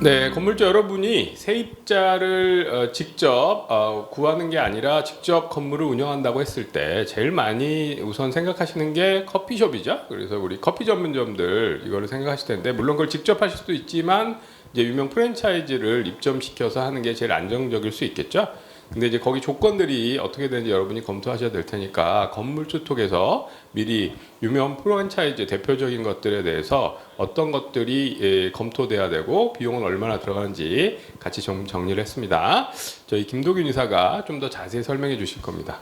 네, 건물주 여러분이 세입자를 직접 구하는 게 아니라 직접 건물을 운영한다고 했을 때 제일 많이 우선 생각하시는 게 커피숍이죠. 그래서 우리 커피 전문점들 이거를 생각하실 텐데, 물론 그걸 직접 하실 수도 있지만 이제 유명 프랜차이즈를 입점시켜서 하는 게 제일 안정적일 수 있겠죠. 근데 이제 거기 조건들이 어떻게 되는지 여러분이 검토하셔야 될 테니까, 건물주 톡에서 미리 유명 프랜차이즈 대표적인 것들에 대해서 어떤 것들이 검토돼야 되고 비용은 얼마나 들어가는지 같이 좀 정리를 했습니다. 저희 김도균 이사가 좀 더 자세히 설명해 주실 겁니다.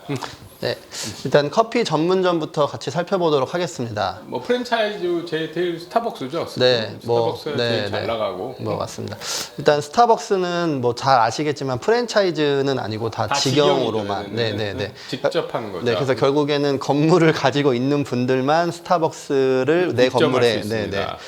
네, 일단 커피 전문점부터 같이 살펴보도록 하겠습니다. 뭐 프랜차이즈 제일 스타벅스죠. 네, 스타벅스가 제일 잘 나가고. 맞습니다. 일단 스타벅스는 뭐 잘 아시겠지만 프랜차이즈는 아니고 다 직영으로만. 네. 직접 하는 거죠. 네, 그래서 결국에는 건물을 가지고 있는 분들만 스타벅스를 내 건물에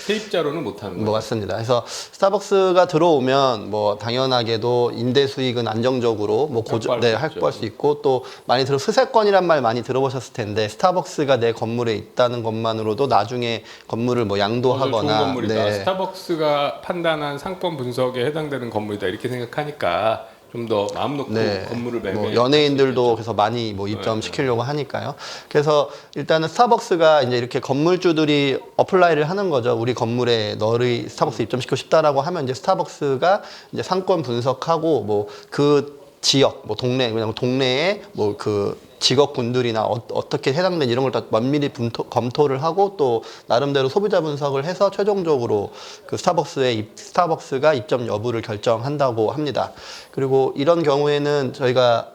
세입자로는 못 하는 거죠. 맞습니다. 그래서 스타벅스가 들어오면 뭐 당연하게도 임대 수익은 안정적으로 뭐 확보할 수 있고, 또 많이 수세권이란 말 많이 들어보셨을 텐데, 스타벅스가 내 건물에 있다는 것만으로도 나중에 건물을 뭐 양도하거나 좋은 건물이다. 스타벅스가 판단한 상권 분석에 해당되는 건물이다 이렇게 생각하니까 좀 더 마음 놓고 건물을 매매. 뭐 연예인들도 그래서 많이 뭐 입점시키려고 하니까요. 그래서 일단은 스타벅스가 이제 이렇게 건물주들이 어플라이를 하는 거죠. 우리 건물에 너를 스타벅스 입점시키고 싶다라고 하면 이제 스타벅스가 이제 상권 분석하고 뭐 그 지역, 뭐 동네에 뭐 그 직업군들이나 어떻게 해당된 이런 걸 다 면밀히 검토를 하고, 또 나름대로 소비자 분석을 해서 최종적으로 그 스타벅스가 입점 여부를 결정한다고 합니다. 그리고 이런 경우에는 저희가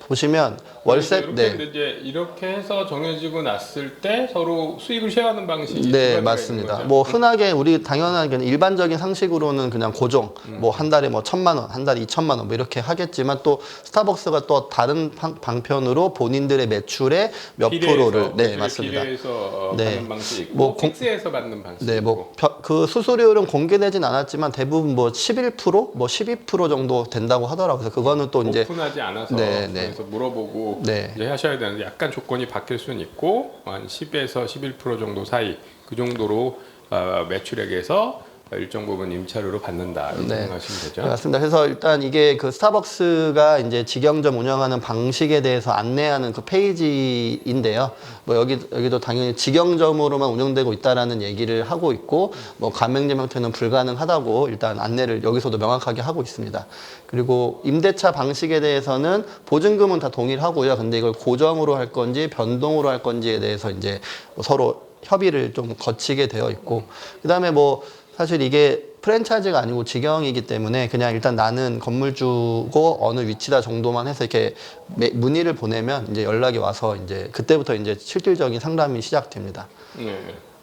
보시면 월세 이제 이렇게 해서 정해지고 났을 때 서로 수익을 쉐어하는 방식이 맞습니다. 뭐 흔하게 우리 당연하게 일반적인 상식으로는 그냥 고정 뭐 한 달에 뭐 1,000만 원, 한 달에 2,000만 원 뭐 이렇게 하겠지만, 또 스타벅스가 또 다른 방편으로 본인들의 매출의 몇 프로를 맞습니다. 비례해서 받는 방식이 있고, 뭐 픽스해서 받는 방식이 있고. 뭐 그 수수료율은 공개되진 않았지만 대부분 뭐 11%, 뭐 12% 정도 된다고 하더라고요. 그래서 그거는 또 이제 오픈하지 않아서 그래서 물어보고 이제 하셔야 되는데, 약간 조건이 바뀔 수는 있고 한 10에서 11% 정도 사이, 그 정도로 매출액에서 일정 부분 임차료로 받는다 이렇게 생각하시면 되죠. 맞습니다. 그래서 일단 이게 그 스타벅스가 이제 직영점 운영하는 방식에 대해서 안내하는 그 페이지인데요. 뭐 여기도 당연히 직영점으로만 운영되고 있다라는 얘기를 하고 있고, 뭐 가맹점 형태는 불가능하다고 일단 안내를 여기서도 명확하게 하고 있습니다. 그리고 임대차 방식에 대해서는 보증금은 다 동일하고요. 근데 이걸 고정으로 할 건지 변동으로 할 건지에 대해서 이제 뭐 서로 협의를 좀 거치게 되어 있고, 그다음에 뭐 사실 이게 프랜차이즈가 아니고 직영이기 때문에 그냥 일단 나는 건물주고 어느 위치다 정도만 해서 이렇게 문의를 보내면 이제 연락이 와서 이제 그때부터 이제 실질적인 상담이 시작됩니다. 네.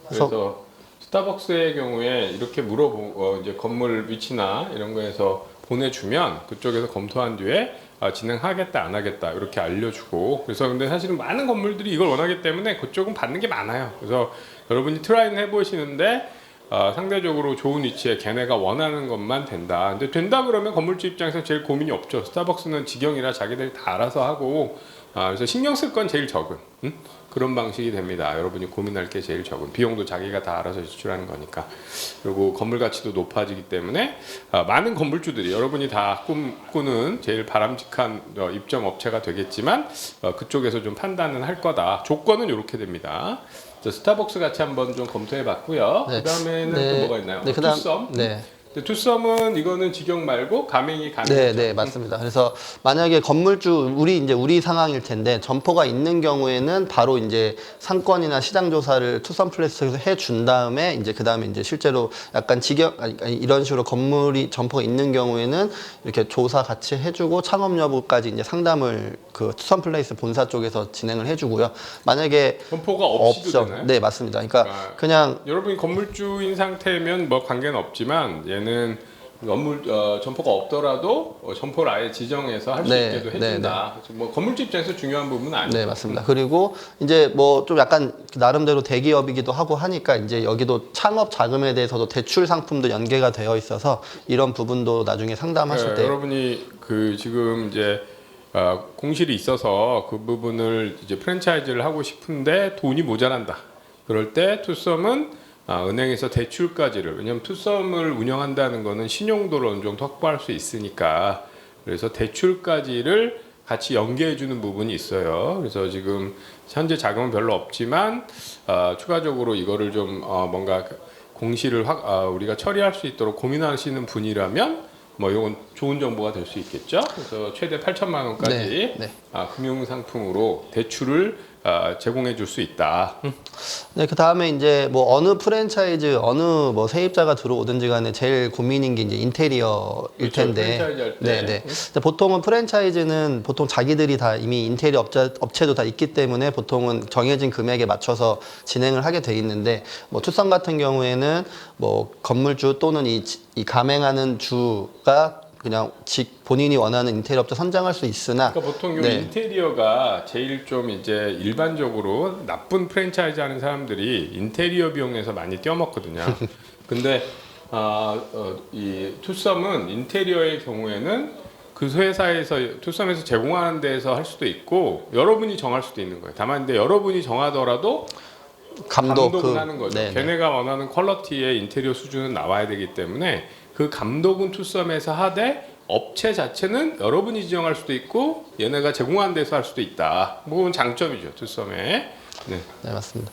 그래서 스타벅스의 경우에 이렇게 물어보고 이제 건물 위치나 이런 거에서 보내주면 그쪽에서 검토한 뒤에 진행하겠다 안 하겠다 이렇게 알려주고, 그래서 근데 사실은 많은 건물들이 이걸 원하기 때문에 그쪽은 받는 게 많아요. 그래서 여러분이 트라이는 해보시는데 상대적으로 좋은 위치에 걔네가 원하는 것만 된다. 근데 된다 그러면 건물주 입장에서 제일 고민이 없죠. 스타벅스는 직영이라 자기들이 다 알아서 하고, 그래서 신경 쓸 건 제일 적은 그런 방식이 됩니다. 여러분이 고민할 게 제일 적은, 비용도 자기가 다 알아서 지출하는 거니까. 그리고 건물 가치도 높아지기 때문에 많은 건물주들이 여러분이 다 꿈꾸는 제일 바람직한 입점 업체가 되겠지만 그쪽에서 좀 판단은 할 거다. 조건은 이렇게 됩니다. 스타벅스 같이 한번 좀 검토해 봤고요. 그다음에는 또 뭐가 있나요? 투썸. 투썸은 이거는 직영 말고 가맹이 가능하죠. 네, 맞습니다. 그래서 만약에 건물주 우리 상황일 텐데, 점포가 있는 경우에는 바로 이제 상권이나 시장 조사를 투썸 플레이스에서 해준 다음에 이제 그다음에 이제 실제로 약간 이런 식으로 점포가 있는 경우에는 이렇게 조사 같이 해주고 창업 여부까지 이제 상담을 그 투썸 플레이스 본사 쪽에서 진행을 해주고요. 만약에 점포가 없이도 되나요? 네, 맞습니다. 그러니까 그냥 여러분이 건물주인 상태면 뭐 관계는 없지만, 얘는 점포가 없더라도 점포를 아예 지정해서 할 수 있게도 해준다. 뭐 건물주 입장에서 중요한 부분은 아니죠. 네, 맞습니다. 그리고 이제 뭐 좀 약간 나름대로 대기업이기도 하고 하니까 이제 여기도 창업 자금에 대해서도 대출 상품도 연계가 되어 있어서 이런 부분도 나중에 상담하실 때 여러분이 지금 이제 공실이 있어서 그 부분을 이제 프랜차이즈를 하고 싶은데 돈이 모자란다. 그럴 때 투썸은 은행에서 대출까지를, 왜냐하면 투썸을 운영한다는 거는 신용도를 어느 정도 확보할 수 있으니까, 그래서 대출까지를 같이 연계해주는 부분이 있어요. 그래서 지금 현재 자금은 별로 없지만 추가적으로 이거를 좀 뭔가 공시를 우리가 처리할 수 있도록 고민하시는 분이라면 뭐 이건 좋은 정보가 될 수 있겠죠. 그래서 최대 8천만 원까지 네. 금융 상품으로 대출을 제공해 줄 수 있다. 네, 그 다음에 이제 뭐 어느 프랜차이즈, 어느 뭐 세입자가 들어오든지 간에 제일 고민인 게 이제 인테리어일 그렇죠, 텐데. 프랜차이즈 할 때. 네. 근데 보통은 프랜차이즈는 보통 자기들이 다 이미 인테리어 업체도 다 있기 때문에 보통은 정해진 금액에 맞춰서 진행을 하게 돼 있는데, 뭐 투썸 같은 경우에는 뭐 건물주 또는 이 가맹하는 주가 그냥 본인이 원하는 인테리어 업체 선정할 수 있으나, 그러니까 보통 요 네. 인테리어가 제일 좀 이제 일반적으로 나쁜 프랜차이즈 하는 사람들이 인테리어 비용에서 많이 떼어먹거든요. 근데 이 투썸은 인테리어의 경우에는 그 회사에서 투썸에서 제공하는 데에서 할 수도 있고 여러분이 정할 수도 있는 거예요. 다만 근데 여러분이 정하더라도 감독은 하는 거죠. 네, 걔네가 원하는 퀄리티의 인테리어 수준은 나와야 되기 때문에 그 감독은 투썸에서 하되 업체 자체는 여러분이 지정할 수도 있고 얘네가 제공한 데서 할 수도 있다. 그건 장점이죠, 투썸의. 네. 네, 맞습니다.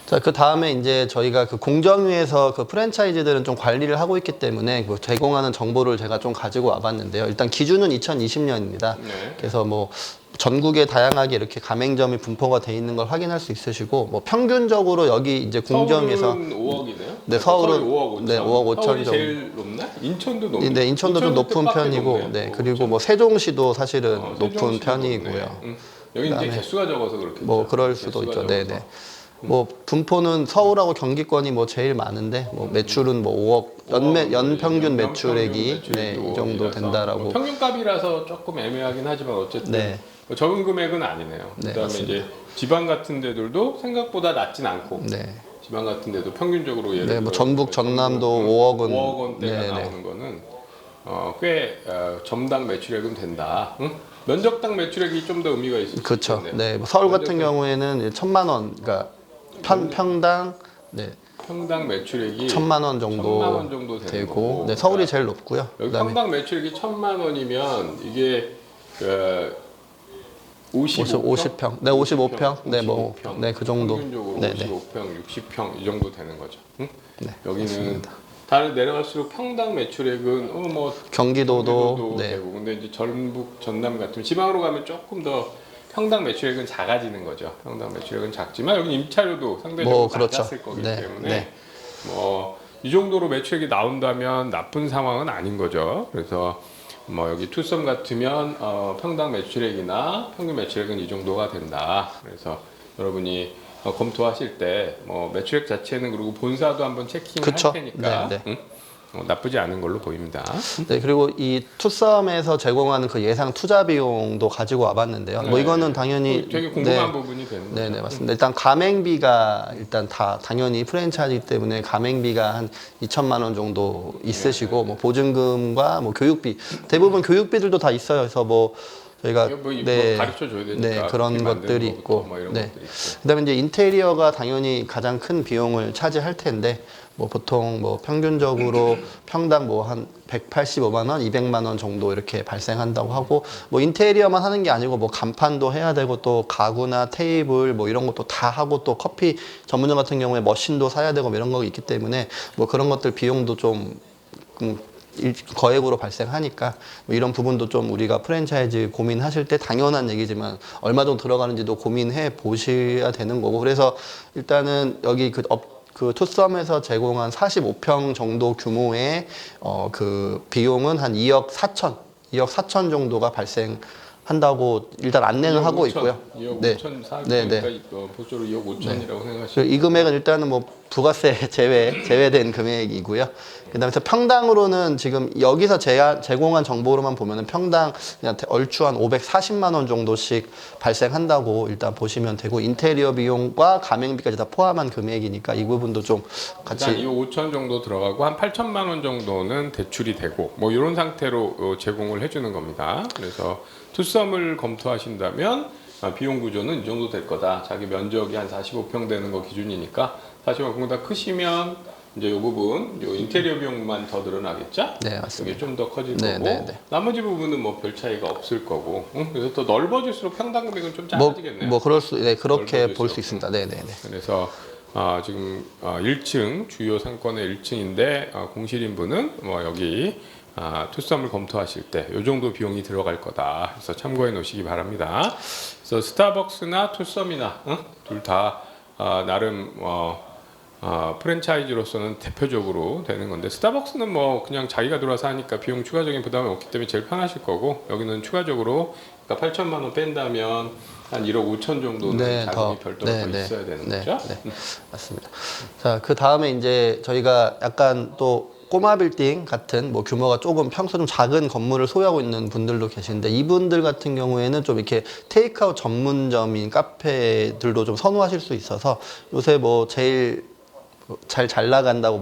자, 그 다음에 이제 저희가 그 공정위에서 그 프랜차이즈들은 좀 관리를 하고 있기 때문에 그 제공하는 정보를 제가 좀 가지고 와봤는데요. 일단 기준은 2020년입니다. 네. 그래서 뭐 전국에 다양하게 이렇게 가맹점이 분포가 돼 있는 걸 확인할 수 있으시고, 뭐 평균적으로 여기 이제 공정위에서 서울은 5억이네요. 네, 서울은 5억 5천. 네, 5억 5천 서울이 정도. 제일 높나? 인천도 높네. 네, 인천도 좀 높은 편이고, 네, 그리고 뭐 세종시도 사실은 높은 편이고요. 여기 이제 개수가 적어서 그렇게. 뭐 그럴 수도 있죠. 네, 네. 뭐 분포는 서울하고 경기권이 뭐 제일 많은데, 뭐 매출은 뭐 5억 연평균 매출액이 네, 이 정도 된다라고. 뭐 평균값이라서 조금 애매하긴 하지만 어쨌든 네. 뭐 적은 금액은 아니네요. 네, 그다음에 맞습니다. 이제 지방 같은 데들도 생각보다 낮진 않고. 네. 지방 같은 데도 평균적으로 예를 네, 뭐 들어 전북, 전남도 5억은 5억 원대가 네, 네. 나오는 거는 꽤 점당 매출액은 된다. 응? 면적당 매출액이 좀 더 의미가 있을 수 그렇죠. 있겠네요. 네, 뭐 서울 같은 경우에는 1,000만 원, 그러니까 평당 네, 평당 매출액이 1,000만 원 정도, 1,000만 원 정도 되는 되고, 거고. 네, 서울이 그러니까 제일 높고요. 여기 그다음에 평당 매출액이 1,000만 원이면 이게 50평, 네, 55평, 네, 뭐, 네, 그 정도, 평균적으로 네, 네, 55평, 60평 이 정도 되는 거죠. 응? 네, 여기는 맞습니다. 다른 내려갈수록 평당 매출액은 뭐 경기도도, 네, 되고, 근데 이제 전북, 전남 같은 지방으로 가면 조금 더 평당 매출액은 작아지는 거죠. 평당 매출액은 작지만 여기 임차료도 상대적으로 뭐, 그렇죠. 낮았을 거기 네, 때문에 네. 뭐 이 정도로 매출액이 나온다면 나쁜 상황은 아닌 거죠. 그래서 뭐 여기 투썸 같으면 평당 매출액이나 평균 매출액은 이 정도가 된다. 그래서 여러분이 검토하실 때 뭐 매출액 자체는 그리고 본사도 한번 체킹할 그쵸. 테니까 네, 네. 응? 나쁘지 않은 걸로 보입니다. 네, 그리고 이 투썸에서 제공하는 그 예상 투자 비용도 가지고 와봤는데요. 뭐 네, 이거는 네. 당연히 되게 궁금한 네, 부분이 되는 거죠. 네, 네, 맞습니다. 일단 가맹비가 일단 다 당연히 프랜차이즈이기 때문에 가맹비가 한 2천만 원 정도 있으시고, 뭐 보증금과 뭐 교육비, 대부분 교육비들도 다 있어요. 그래서 뭐 저희가 뭐 네, 가르쳐 줘야 되니까 네, 그런 어떻게 만드는 것들이 거부터 있고, 뭐 이런 네. 것들이 있고. 그다음에 이제 인테리어가 당연히 가장 큰 비용을 차지할 텐데, 뭐 보통 뭐 평균적으로 평당 뭐 한 185만 원, 200만 원 정도 이렇게 발생한다고 하고, 뭐 인테리어만 하는 게 아니고 뭐 간판도 해야 되고 또 가구나 테이블 뭐 이런 것도 다 하고 또 커피 전문점 같은 경우에 머신도 사야 되고 뭐 이런 거 있기 때문에 뭐 그런 것들 비용도 좀 거액으로 발생하니까 뭐 이런 부분도 좀 우리가 프랜차이즈 고민하실 때 당연한 얘기지만 얼마 정도 들어가는지도 고민해 보셔야 되는 거고, 그래서 일단은 여기 그 투썸에서 제공한 45평 정도 규모의 그 비용은 한 2억 4천 정도가 발생한다고 일단 안내는 하고 있고요. 2억 네. 5천 400, 네, 네. 그러니까 보조로 2억 5천이라고 생각하시면 이 금액은 일단은 뭐 부가세 제외된 금액이고요. 그다음에 평당으로는 지금 여기서 제공한 정보로만 보면은 평당 그냥 얼추 한 540만 원 정도씩 발생한다고 일단 보시면 되고, 인테리어 비용과 가맹비까지 다 포함한 금액이니까 이 부분도 좀 같이 일단 2억 5천 정도 들어가고 한 8천만 원 정도는 대출이 되고 뭐 이런 상태로 제공을 해주는 겁니다. 그래서 투썸을 검토하신다면 비용 구조는 이 정도 될 거다. 자기 면적이 한 45평 되는 거 기준이니까 45평보다 크시면 이제 이 부분, 요 인테리어 비용만 더 늘어나겠죠? 네, 맞습니다. 이게 좀 더 커질 네, 거고 네, 네. 나머지 부분은 뭐 별 차이가 없을 거고. 그래서 또 넓어질수록 평당 금액은 좀 작아지겠네요. 뭐 그럴 수, 네, 그렇게 넓어질수록. 볼 수 있습니다. 네, 네, 네. 그래서 지금 1층 주요 상권의 1층인데 공실인분은 뭐 여기 투썸을 검토하실 때 이 정도 비용이 들어갈 거다. 그래서 참고해 놓으시기 바랍니다. 그래서 스타벅스나 투썸이나 둘 다 나름 프랜차이즈로서는 대표적으로 되는 건데 스타벅스는 뭐 그냥 자기가 들어와서 하니까 비용 추가적인 부담이 없기 때문에 제일 편하실 거고 여기는 추가적으로 그러니까 8천만 원 뺀다면 한 1억 5천 정도는 네, 자금이 더, 별도로 네, 더 네. 있어야 되는 네, 거죠. 네. 맞습니다. 자, 그 다음에 이제 저희가 약간 또 꼬마 빌딩 같은 뭐 규모가 조금 평소 좀 작은 건물을 소유하고 있는 분들도 계신데 이분들 같은 경우에는 좀 이렇게 테이크아웃 전문점인 카페들도 좀 선호하실 수 있어서 요새 뭐 제일 잘 나간다고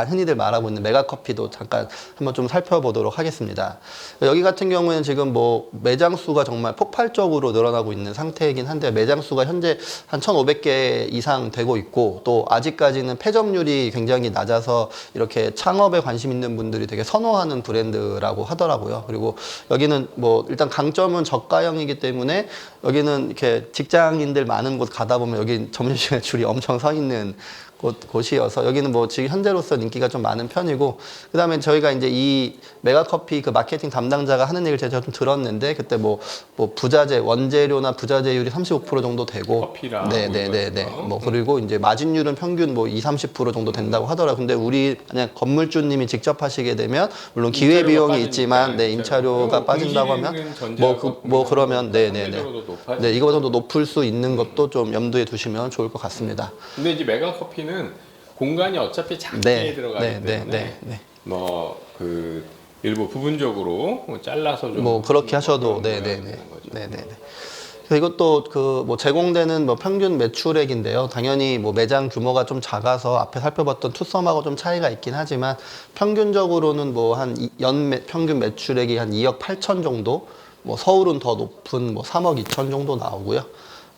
흔히들 말하고 있는 메가커피도 잠깐 한번 좀 살펴보도록 하겠습니다. 여기 같은 경우에는 지금 뭐 매장 수가 정말 폭발적으로 늘어나고 있는 상태이긴 한데 매장 수가 현재 한 1,500개 이상 되고 있고 또 아직까지는 폐점률이 굉장히 낮아서 이렇게 창업에 관심 있는 분들이 되게 선호하는 브랜드라고 하더라고요. 그리고 여기는 뭐 일단 강점은 저가형이기 때문에 여기는 이렇게 직장인들 많은 곳 가다 보면 여기 점심시간에 줄이 엄청 서 있는 곳이어서 여기는 뭐 지금 현재로서 인기가 좀 많은 편이고 그다음에 저희가 이제 이 메가커피 그 마케팅 담당자가 하는 얘기를 제가 좀 들었는데 그때 뭐 부자재 원재료나 부자재율이 35% 정도 되고 커피랑 네네네네 뭐 그리고 이제 마진율은 평균 뭐 20-30% 정도 된다고 하더라고요. 근데 우리 만약 건물주님이 직접 하시게 되면 물론 기회 비용이 있지만 네 임차료가 빠진다고 하면 뭐 그러면 네네네 네 이거보다 더 높을 수 있는 것도 좀 염두에 두시면 좋을 것 같습니다. 근데 이제 메가커피는 공간이 어차피 작게 들어가기 때문에 뭐 그 일부 부분적으로 잘라서 좀 뭐 그렇게 하셔도 네네네. 이것도 그 뭐 제공되는 뭐 평균 매출액인데요. 당연히 뭐 매장 규모가 좀 작아서 앞에 살펴봤던 투썸하고 좀 차이가 있긴 하지만 평균적으로는 뭐 한 평균 매출액이 한 2억 8천 정도. 뭐 서울은 더 높은 뭐 3억 2천 정도 나오고요.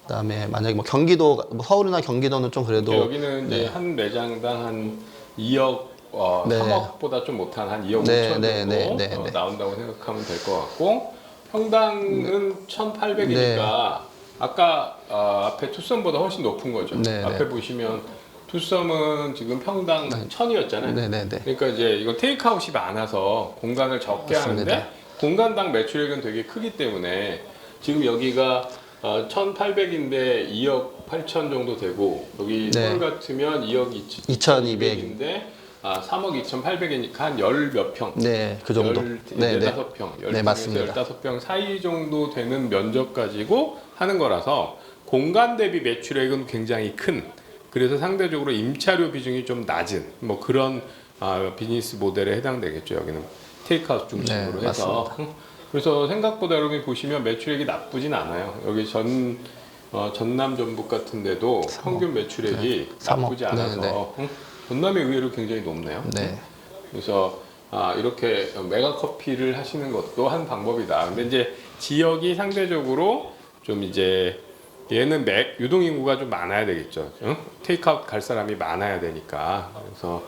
그다음에 만약에 뭐 경기도 뭐 서울이나 경기도는 좀 그래도 여기는 이제 한 매장당 한 2억 3억보다 좀 못한 한 2억 5천 정도 나온다고 생각하면 될 것 같고 평당은 1,800이니까 아까 앞에 투썸보다 훨씬 높은 거죠. 앞에 보시면 투썸은 지금 평당 1,000이었잖아요. 그러니까 이제 이건 테이크아웃이 많아서 공간을 적게 하는데 공간당 매출액은 되게 크기 때문에 지금 여기가 1,800인데 2억 8천 정도 되고 여기 서울 같으면 2억 2,200인데 3억 2,800이니까 한 10몇 평. 네, 그 정도. 15평. 10평에서 맞습니다. 15평 사이 정도 되는 면적 가지고 하는 거라서 공간 대비 매출액은 굉장히 큰 그래서 상대적으로 임차료 비중이 좀 낮은 뭐 그런 비즈니스 모델에 해당되겠죠. 여기는 테이크아웃 중심으로 해서. 그래서 생각보다 여러분이 보시면 매출액이 나쁘진 않아요. 여기 전남 전북 같은 데도 평균 매출액이 나쁘지 않아서 전남이 의외로 굉장히 높네요. 그래서 이렇게 메가커피를 하시는 것도 한 방법이다. 근데 이제 지역이 상대적으로 좀 이제 얘는 유동인구가 좀 많아야 되겠죠. 테이크아웃 갈 사람이 많아야 되니까. 그래서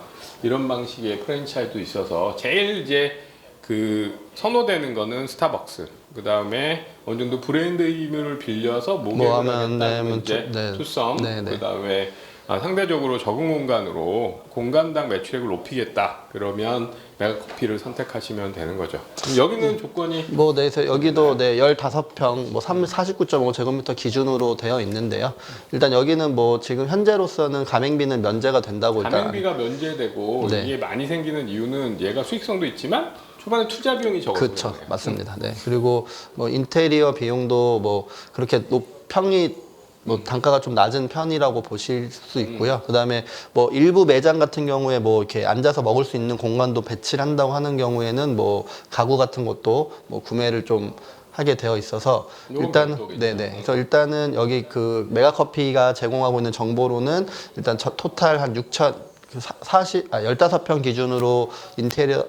이런 방식의 프랜차이즈도 있어서 제일 이제 그 선호되는 거는 스타벅스. 그 다음에 어느 정도 브랜드 이름을 빌려서 모객을 하겠다는 이제 투썸. 그 다음에 상대적으로 적은 공간으로 공간당 매출액을 높이겠다. 그러면 메가커피를 선택하시면 되는 거죠. 여기는 조건이 뭐 그래서 여기도 15평 뭐 49.5제곱미터 기준으로 되어 있는데요. 일단 여기는 뭐 지금 현재로서는 가맹비는 면제가 된다고 가맹비가 면제되고 이게 많이 생기는 이유는 얘가 수익성도 있지만 초반에 투자 비용이 적어서 그렇죠. 맞습니다. 그리고 뭐 인테리어 비용도 뭐 그렇게 평이 뭐 단가가 좀 낮은 편이라고 보실 수 있고요. 그다음에 뭐 일부 매장 같은 경우에 뭐 이렇게 앉아서 먹을 수 있는 공간도 배치를 한다고 하는 경우에는 뭐 가구 같은 것도 뭐 구매를 좀 하게 되어 있어서 일단 그래서 일단은 여기 그 메가커피가 제공하고 있는 정보로는 일단 토탈 한 6천 15평 기준으로 인테리어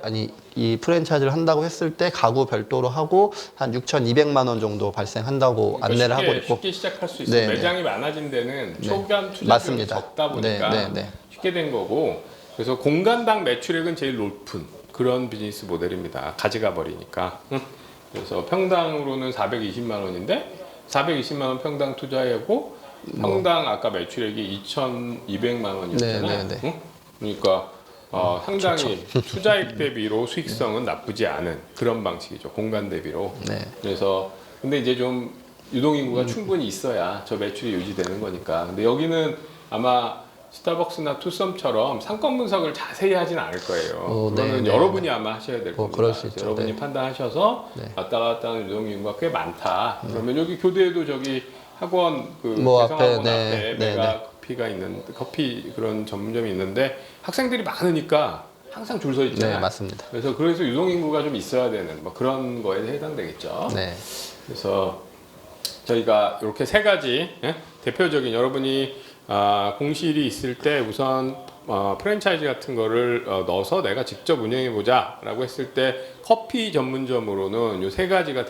이 프랜차이즈를 한다고 했을 때 가구 별도로 하고 한 6,200만 원 정도 발생한다고 안내를 하고 있고. 쉽게 시작할 수 있어요. 네, 매장이 많아진 데는 네. 초기한 투자 비용이 맞습니다. 적다 보니까 네. 쉽게 된 거고, 그래서 공간당 매출액은 제일 높은 그런 비즈니스 모델입니다. 가져가 버리니까. 그래서 평당으로는 420만 원인데 420만 원 평당 투자하고 평당 아까 매출액이 2,200만 원이었잖아요. 네. 응? 그러니까 상당히 투자액 대비로 수익성은 나쁘지 않은 그런 방식이죠. 공간 대비로. 네. 그래서 근데 이제 좀 유동인구가 충분히 있어야 저 매출이 유지되는 거니까. 근데 여기는 아마 스타벅스나 투썸처럼 상권 분석을 자세히 하진 않을 거예요. 그거는 여러분이 아마 하셔야 될 겁니다. 그럴 수 있죠. 여러분이 판단하셔서 왔다 갔다 하는 유동인구가 꽤 많다. 그러면 여기 교대에도 저기 학원 대성학원 앞에 메가 커피가 있는 커피 그런 전문점이 있는데 학생들이 많으니까 항상 줄 서 있잖아요. 네, 맞습니다. 그래서 유동인구가 좀 있어야 되는 뭐 그런 거에 해당되겠죠. 네. 그래서 저희가 이렇게 세 가지 대표적인 여러분이 공실이 있을 때 우선 프랜차이즈 같은 거를 넣어서 내가 직접 운영해 보자 라고 했을 때 커피 전문점으로는 이 세 가지가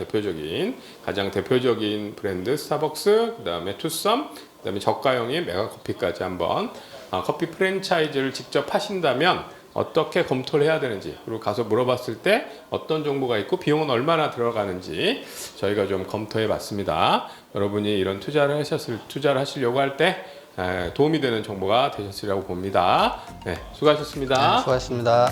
가장 대표적인 브랜드 스타벅스, 그 다음에 투썸, 그 다음에 저가형인 메가커피까지 한번 커피 프랜차이즈를 직접 하신다면 어떻게 검토를 해야 되는지, 그리고 가서 물어봤을 때 어떤 정보가 있고 비용은 얼마나 들어가는지 저희가 좀 검토해 봤습니다. 여러분이 이런 투자를 하시려고 할 때 도움이 되는 정보가 되셨으리라고 봅니다. 네, 수고하셨습니다. 수고하셨습니다.